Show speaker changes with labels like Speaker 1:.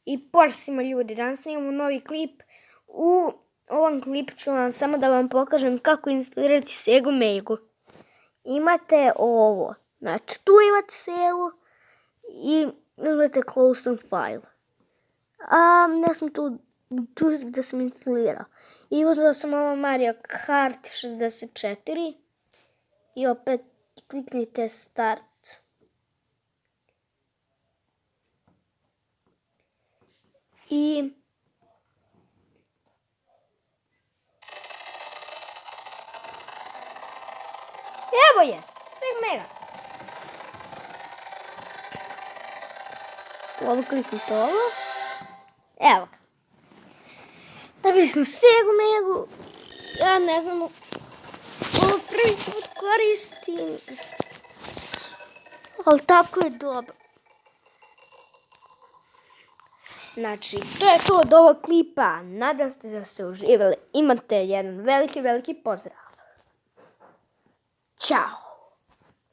Speaker 1: I porsima ljudi, danas snimamo novi klip. U ovom klipu ću vam samo da vam pokažem kako instalirati Segu Megu. Imate ovo, znači tu imate Segu i imate Close on File. A ja sam tu da sam instalirao. I uzela sam ovo Mario Kart 64 i opet kliknite Start. I evo je, Sega Mega. Ovo kliknite ovo. Evo ga. Da bismo Segu Megu, ja ne znam, ovo prvi put koristim, ali tako je dobro. Znači, to je to od ovog klipa. Nadam se da ste uživali. Imate jedan veliki pozdrav. Ćao!